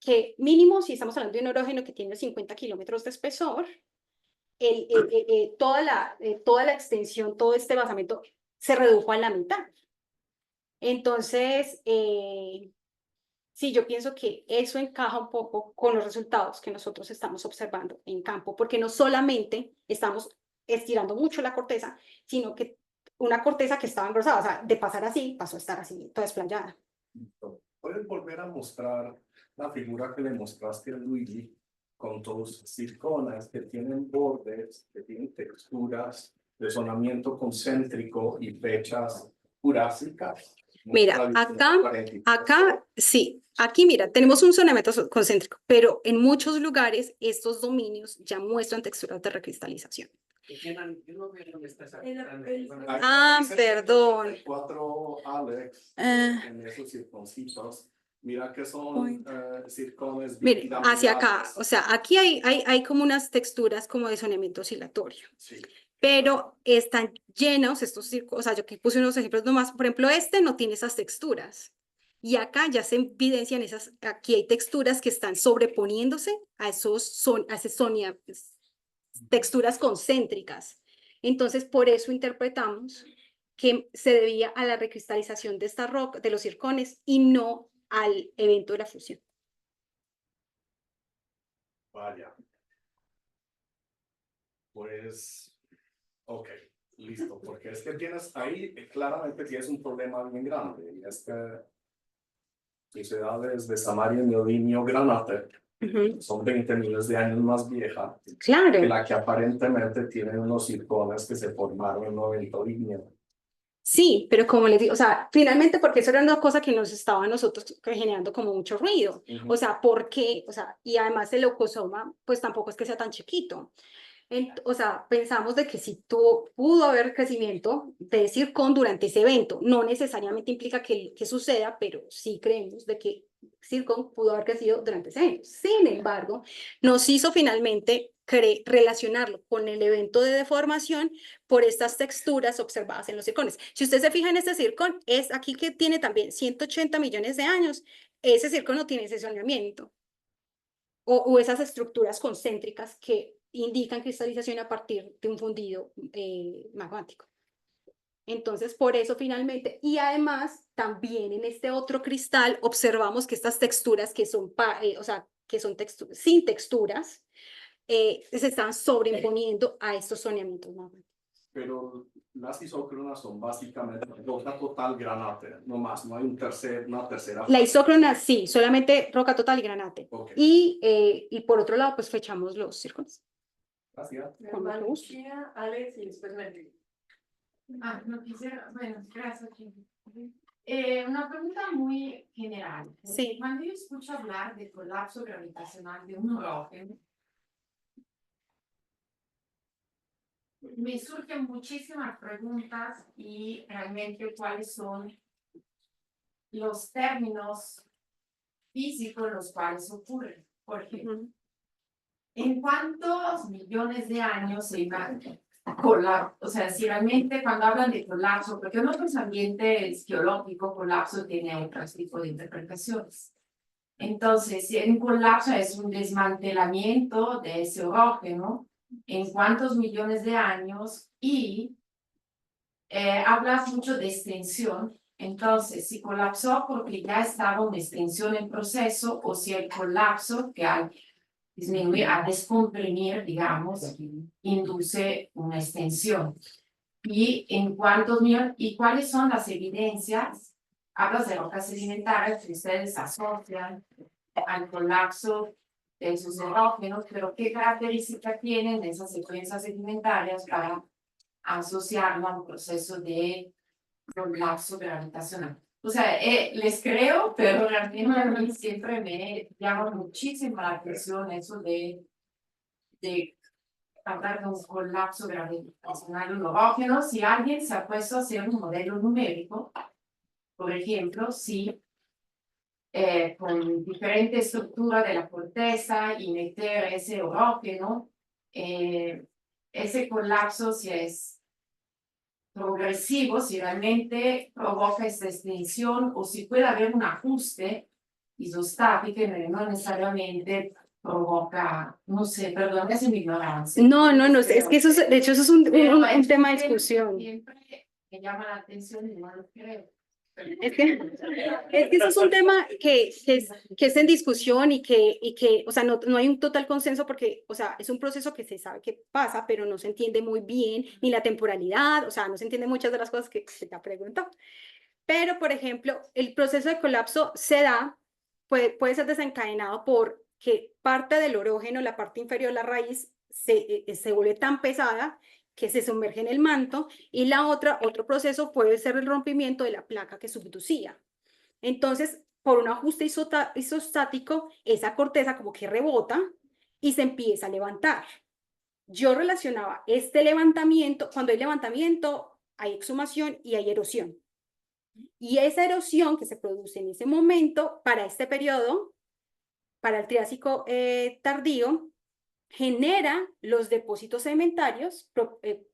que mínimo, si estamos hablando de un orógeno que tiene 50 kilómetros de espesor, toda la extensión, todo este basamento se redujo a la mitad. Entonces, sí, yo pienso que eso encaja un poco con los resultados que nosotros estamos observando en campo, porque no solamente estamos estirando mucho la corteza, sino que una corteza que estaba engrosada, o sea, de pasar así, pasó a estar así, toda desplayada. ¿Puedes volver a mostrar la figura que le mostraste a Luigi con tus circones que tienen bordes, que tienen texturas de zonamiento concéntrico y fechas jurásicas. Mira, acá, sí, aquí mira, tenemos un zonamiento concéntrico, pero en muchos lugares estos dominios ya muestran texturas de recristalización. Yo no veo dónde está esa Ah, perdón. 4, Alex, Ah. en esos circoncitos. Mira que son circones Mire, hacia acá, piramidales. o sea, aquí hay como unas texturas como de zoneamiento oscilatorio, Sí. pero están llenos estos circos, o sea, yo aquí puse unos ejemplos nomás, por ejemplo, este no tiene esas texturas, y acá ya se evidencian esas, aquí hay texturas que están sobreponiéndose a texturas concéntricas, entonces por eso interpretamos que se debía a la recristalización de esta roca, de los circones, y no al evento de la fusión. Vaya. Pues, ok, listo, porque es que tienes ahí, claramente tienes un problema bien grande, y es que las ciudades de Samaria, Neodimio, Granate son 20 miles de años más viejas que Claro. la que aparentemente tienen unos circones que se formaron en 90 ígneo. Sí, pero como les digo, o sea, finalmente porque eso era una cosa que nos estaba nosotros generando como mucho ruido. O sea, ¿por qué? O sea, y además el leucosoma, pues tampoco es que sea tan chiquito. O sea, pensamos de que si pudo haber crecimiento de zircón durante ese evento, no necesariamente implica que suceda, pero sí creemos de que zircón pudo haber crecido durante ese evento. Sin embargo, nos hizo finalmente relacionarlo con el evento de deformación por estas texturas observadas en los zircones. Si usted se fija en este zircón, es aquí que tiene también 180 millones de años, ese zircón no tiene ese zoneamiento o esas estructuras concéntricas que indican cristalización a partir de un fundido magmático. Entonces, por eso finalmente, y además también en este otro cristal observamos que estas texturas que son, o sea, que son sin texturas, se están sobreimponiendo a estos zoneamientos magmáticos. Pero las isócronas son básicamente roca total granate, no más, no hay una tercera. La isócrona sí, solamente roca total y granate. Okay. Y por otro lado, pues fechamos los círculos. Gracias. Lucía, Alex y después Mary. No quisiera, bueno, gracias. Una pregunta muy general. Sí. Cuando yo escucho hablar de colapso gravitacional de un hidrógeno, me surgen muchísimas preguntas y realmente cuáles son los términos físicos en los cuales ocurre. Por ejemplo, ¿en cuántos millones de años se iba colapso? O sea, si realmente cuando hablan de colapso, porque en otros ambientes geológicos colapso tiene otros tipos de interpretaciones. Entonces, si un colapso es un desmantelamiento de ese orógeno, ¿en cuántos millones de años? Y hablas mucho de extensión. Entonces, si colapsó porque ya estaba una extensión en proceso, o si el colapso que al disminuir, a descomprimir, digamos, induce una extensión. ¿Y en cuántos millones? ¿Y cuáles son las evidencias? Hablas de rocas sedimentarias que ustedes asocian al colapso de sus erógenos, pero ¿qué características tienen esas secuencias sedimentarias para asociarlo a un proceso de colapso gravitacional? O sea, les creo, pero realmente a mí siempre me llama muchísimo la atención eso de hablar de un colapso gravitacional en hidrógeno. Si alguien se ha puesto a hacer un modelo numérico, por ejemplo, si con diferente estructura de la corteza y meter ese hidrógeno, ese colapso si es progresivo, si realmente provoca esta extinción o si puede haber un ajuste isostático y no necesariamente provoca, no sé, perdón, es mi ignorancia. No, es que eso es, de hecho eso es un tema de discusión. Siempre me llama la atención y no lo creo. Es que eso es un tema que es en discusión y que o sea, no hay un total consenso porque, o sea, es un proceso que se sabe que pasa, pero no se entiende muy bien ni la temporalidad, o sea, no se entiende muchas de las cosas que se te ha preguntado. Pero, por ejemplo, el proceso de colapso se da, puede ser desencadenado por que parte del orógeno, la parte inferior de la raíz, se vuelve tan pesada que se sumerge en el manto, y otro proceso puede ser el rompimiento de la placa que subducía. Entonces, por un ajuste isostático, esa corteza como que rebota y se empieza a levantar. Yo relacionaba este levantamiento, cuando hay levantamiento, hay exhumación y hay erosión. Y esa erosión que se produce en ese momento, para este periodo, para el Triásico tardío, genera los depósitos sedimentarios,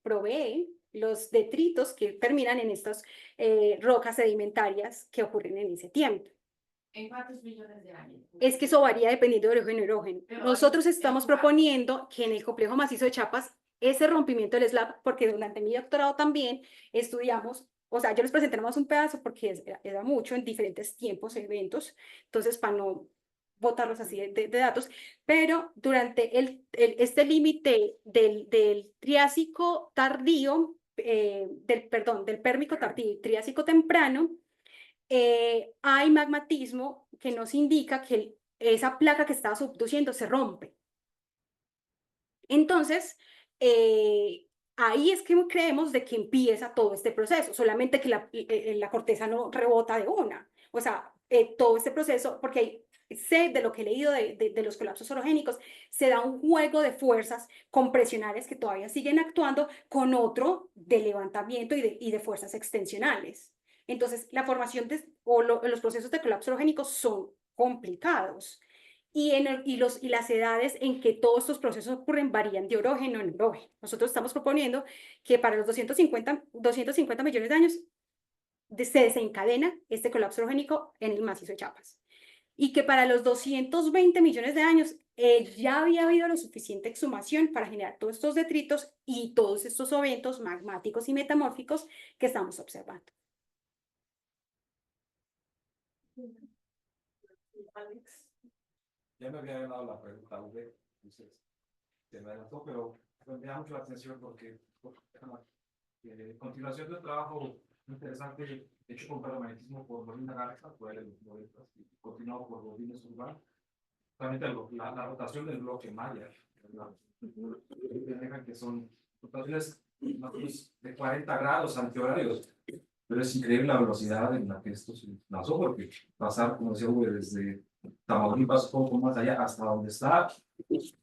provee los detritos que terminan en estas rocas sedimentarias que ocurren en ese tiempo. ¿En cuántos millones de años? Es que eso varía dependiendo de orógeno y erógeno. Nosotros estamos proponiendo que en el complejo macizo de Chiapas, ese rompimiento del slab, porque durante mi doctorado también estudiamos, o sea, yo les presenté nomás un pedazo porque era mucho en diferentes tiempos, eventos, entonces para no botarlos así de datos, pero durante este límite del Triásico tardío, del Pérmico tardío y Triásico temprano, hay magmatismo que nos indica que esa placa que estaba subduciendo se rompe. Entonces, ahí es que creemos de que empieza todo este proceso, solamente que la corteza no rebota de una. O sea, todo este proceso, porque sé de lo que he leído de los colapsos orogénicos, se da un juego de fuerzas compresionales que todavía siguen actuando con otro de levantamiento y de fuerzas extensionales. Entonces, la formación los procesos de colapso orogénico son complicados. Y las edades en que todos estos procesos ocurren varían de orógeno en orógeno. Nosotros estamos proponiendo que para los 250 millones de años se desencadena este colapso orogénico en el macizo de Chiapas. Y que para los 220 millones de años ya había habido lo suficiente exhumación para generar todos estos detritos y todos estos eventos magmáticos y metamórficos que estamos observando. Alex. Ya me había ganado la pregunta, entonces se me adelantó, pero me llama mucho la atención porque continuación del trabajo interesante hecho con ferromagnetismo por Molina Garza, por el continuado por Godínez Urbán, realmente la rotación del bloque Maya, dejan que son rotaciones de 40 grados antihorarios, pero es increíble la velocidad en la que esto se lanzó, porque pasar, como decía Uwe, desde Tamaulipas un poco más allá hasta donde está, es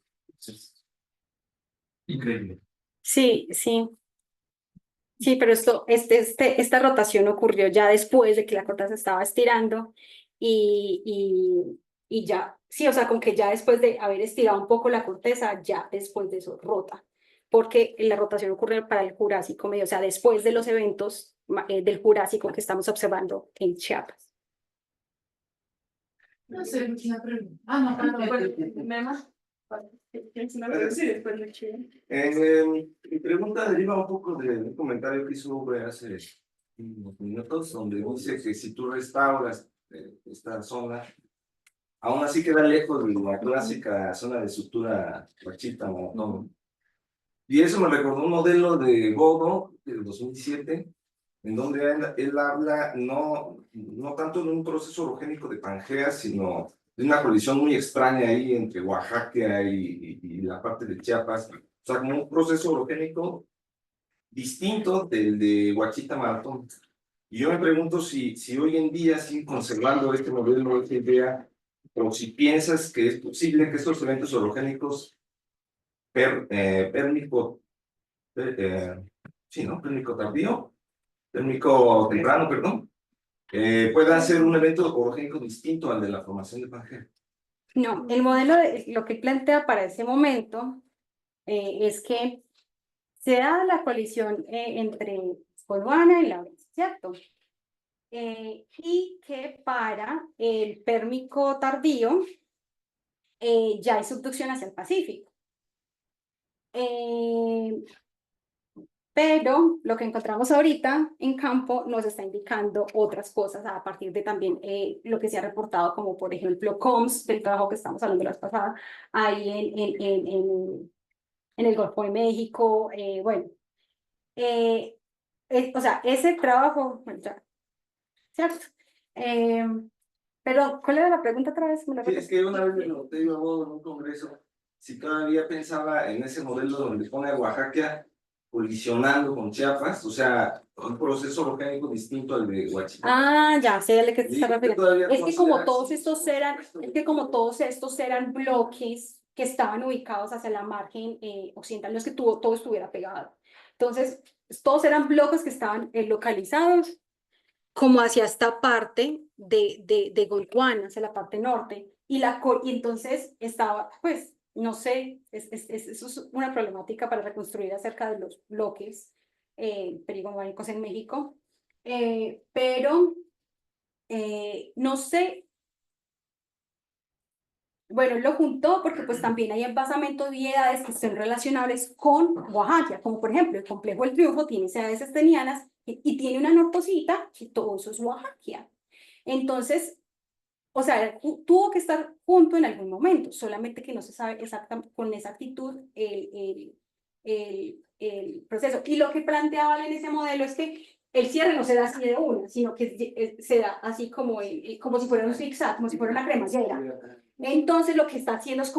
increíble. Sí, sí. Sí, pero esta rotación ocurrió ya después de que la corteza se estaba estirando y ya, sí, o sea, con que ya después de haber estirado un poco la corteza, ya después de eso rota, porque la rotación ocurre para el Jurásico medio, o sea, después de los eventos del Jurásico que estamos observando en Chiapas. No sé, una pregunta. Ah, no, perdón. Mema. Mi pregunta deriva un poco de un comentario que hizo Uwe hace unos minutos, donde dice que si tú restauras esta zona, aún así queda lejos de la clásica zona de sutura Huachita, ¿no? Y eso me recordó un modelo de Bodo del 2007, en donde él habla no tanto de un proceso orogénico de Pangea, sino de una colisión muy extraña ahí entre Oaxaca y la parte de Chiapas. O sea, como un proceso orogénico distinto del de Huachita Maratón. Y yo me pregunto si hoy en día siguen conservando este modelo, esta idea, o si piensas que es posible que estos eventos orogénicos pérmico tardío, térmico temprano, perdón, pueda ser un evento orogénico distinto al de la formación de Pangea. No, el modelo, lo que plantea para ese momento es que se da la colisión entre Gondwana y Lawrence, ¿cierto? Y que para el Pérmico tardío ya hay subducción hacia el Pacífico. Pero lo que encontramos ahorita en campo nos está indicando otras cosas a partir de también lo que se ha reportado, como por ejemplo COMS, del trabajo que estamos hablando la vez pasada, ahí en el Golfo de México. Bueno, o sea, ese trabajo, ¿cierto? Pero, ¿cuál era la pregunta otra vez? ¿Me la Sí, es repites? que una vez me pregunté yo a vos en un congreso si todavía pensaba en ese modelo donde pone a Oaxaca colisionando con Chiapas, o sea, un proceso orgánico distinto al de Huachipato. Ah, ya sé a lo que te Sí, está que refiriendo. todavía Es que como consideras- todos estos eran, es que como todos estos eran bloques que estaban ubicados hacia la margen occidental, no es que todo estuviera pegado. Entonces, todos eran bloques que estaban localizados como hacia esta parte de Gondwana, hacia la parte norte. Y entonces estaba, pues, no sé, eso es una problemática para reconstruir acerca de los bloques perigondvánicos en México. Pero no sé, bueno, él lo juntó porque pues también hay emplazamiento de viedades que son relacionables con Oaxaca, como por ejemplo el complejo El Triunfo tiene ciudades estenianas y tiene una nortosita y todo eso es Oaxaca. Entonces, o sea, tuvo que estar junto en algún momento, solamente que no se sabe con exactitud el proceso. Y lo que planteaban en ese modelo es que el cierre no se da así de una, sino que se da así como, como si fuera un zigzag, como si fuera una cremallera. Entonces lo que está haciendo es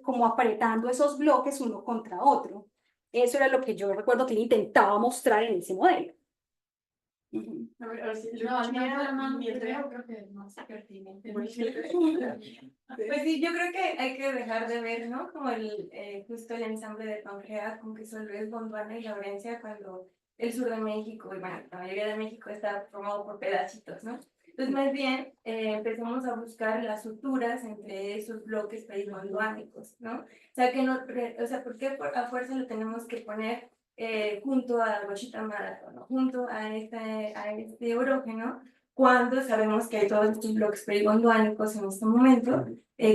como apretando esos bloques uno contra otro. Eso era lo que yo recuerdo que él intentaba mostrar en ese modelo. Ujú. A ver si No, Lucía no, y Andrea. creo que es más pertinente. Pues sí. Pues sí, yo creo que hay que dejar de ver, ¿no? Como justo el ensamble de Pangea, como que solo es Gondwana y Laurencia, cuando el sur de México, y bueno, la mayoría de México está formado por pedacitos, ¿no? Entonces, más bien, empezamos a buscar las suturas entre esos bloques perigondvánicos, ¿no? O sea, que no, o sea, ¿por qué a fuerza lo tenemos que poner junto a Washita Marathon, ¿no? Junto a este orógeno, cuando sabemos que hay todos estos bloques perigondvánicos en este momento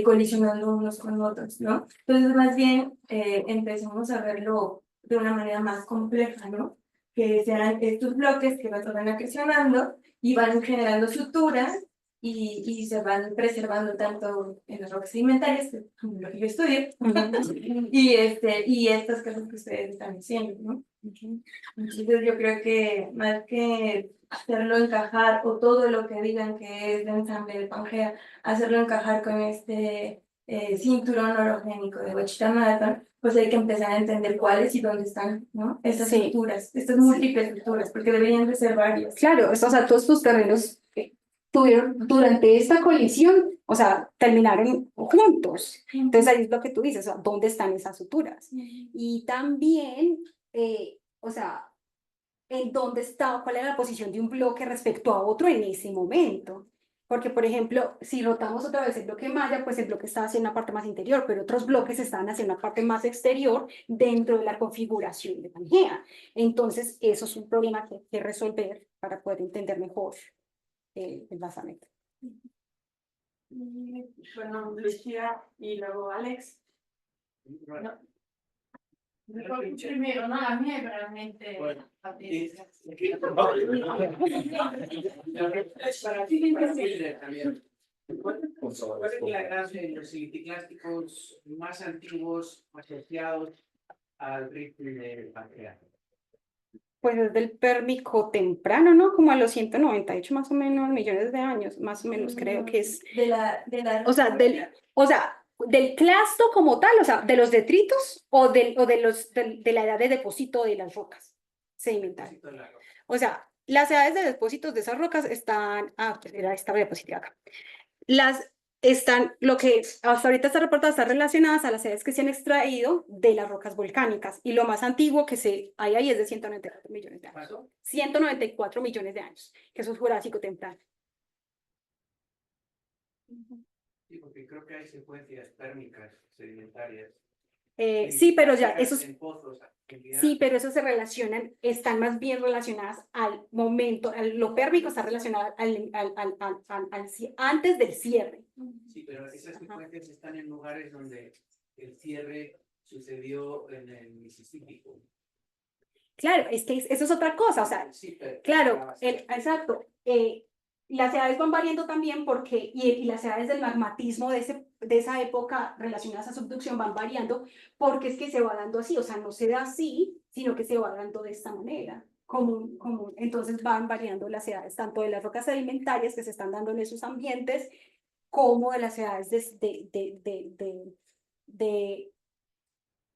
colisionando unos con otros, ¿no? Entonces, más bien, empecemos a verlo de una manera más compleja, ¿no? Que sean estos bloques que van acrecionando y van generando suturas y se van preservando tanto en las rocas sedimentarias, que es lo que yo estudio, y estas cosas que ustedes están diciendo, ¿no? Entonces yo creo que más que hacerlo encajar o todo lo que digan que es de ensamble de Pangea, hacerlo encajar con este cinturón orogénico de Wachita Marathon, pues hay que empezar a entender cuáles y dónde están, ¿no? Estas Sí. estructuras, estas múltiples estructuras, porque deberían de ser varias. Claro, o sea, todos tus terrenos tuvieron durante esta colisión, o sea, terminaron juntos. Entonces ahí es lo que tú dices, o sea, ¿dónde están esas suturas? Y también, o sea, en dónde está, cuál era la posición de un bloque respecto a otro en ese momento. Porque, por ejemplo, si rotamos otra vez el bloque maya, pues el bloque estaba hacia una parte más interior, pero otros bloques estaban hacia una parte más exterior dentro de la configuración de Pangea. Entonces, eso es un problema que hay que resolver para poder entender mejor el basamento. Bueno, Lucía y luego Alex. Bueno, Primero, no, a mí realmente. Bueno, Para ti también. ¿Cuál es la edad de los siliticlásticos más antiguos asociados al ritmo de Pangea? Pues desde el Pérmico temprano, ¿no? Como a los 198 más o menos millones de años, más o menos creo que es. De la O sea, del clasto como tal, o sea, de los detritos o de la edad de depósito de las rocas sedimentarias. O sea, las edades de depósitos de esas rocas están, pues era esta diapositiva acá. Lo que hasta ahorita está reportado están relacionadas a las edades que se han extraído de las rocas volcánicas y lo más antiguo que hay ahí es de 194 millones de años. 194 millones de años, que eso es Jurásico temprano. Sí, porque creo que hay secuencias térmicas sedimentarias. Sí, pero ya, esos esos, en pozos, sí, pero eso se relacionan, están más bien relacionadas al momento, lo pérmico está relacionado antes del cierre. Sí, pero esas secuencias están en lugares donde el cierre sucedió en el Mississippi. Claro, es que eso es otra cosa, o sea, Sí, pero, claro, exacto. Las edades van variando también porque, y las edades del magmatismo de esa época relacionadas a subducción van variando porque es que se va dando así, o sea, no se da así, sino que se va dando de esta manera. común. Entonces van variando las edades, tanto de las rocas sedimentarias que se están dando en esos ambientes, como de las edades de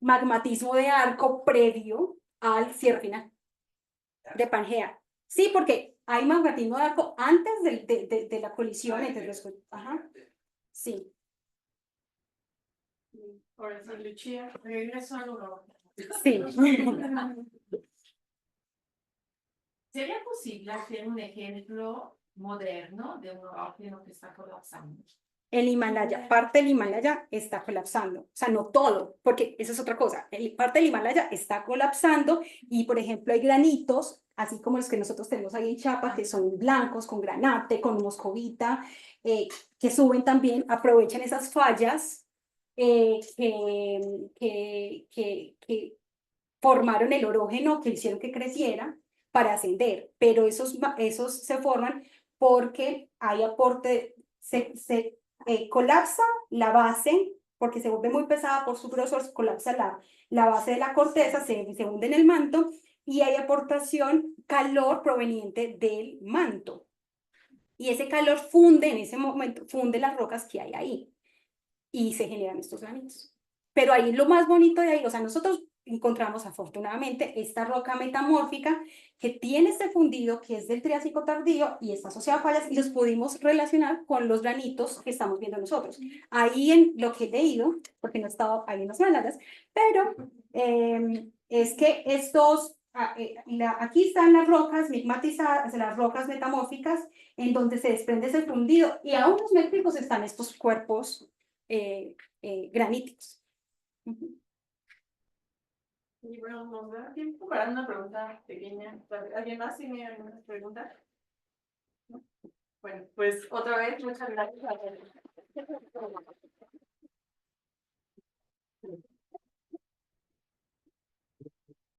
magmatismo de arco previo al cierre final de Pangea. Sí, porque hay magmatismo de arco antes de la colisión entre los... Ajá, sí. Ahora sí, Lucía. Regreso al oro. Sí. ¿Sería posible hacer un ejemplo moderno de un orógeno que está colapsando? El Himalaya, parte del Himalaya está colapsando, o sea, no todo, porque esa es otra cosa, parte del Himalaya está colapsando y, por ejemplo, hay granitos, así como los que nosotros tenemos ahí en Chiapas, que son blancos, con granate, con moscovita, que suben también, aprovechan esas fallas que formaron el orógeno, que hicieron que creciera para ascender, pero esos se forman porque hay aporte, colapsa la base, porque se vuelve muy pesada por su grosor, colapsa la base de la corteza, se hunde en el manto, y hay aportación calor proveniente del manto. Y ese calor funde en ese momento, funde las rocas que hay ahí, y se generan estos granitos. Pero ahí lo más bonito de ahí, o sea, nosotros encontramos afortunadamente esta roca metamórfica que tiene este fundido que es del Triásico tardío y está asociado a fallas, y los pudimos relacionar con los granitos que estamos viendo nosotros. Ahí en lo que he leído, porque no he estado ahí en las Himalayas, pero es que aquí están las rocas migmatizadas, las rocas metamórficas, en donde se desprende ese fundido, y a unos métricos están estos cuerpos graníticos. Y bueno, nos da tiempo para una pregunta pequeña. ¿Alguien más tiene alguna pregunta? ¿No? Bueno, pues otra vez, muchas gracias.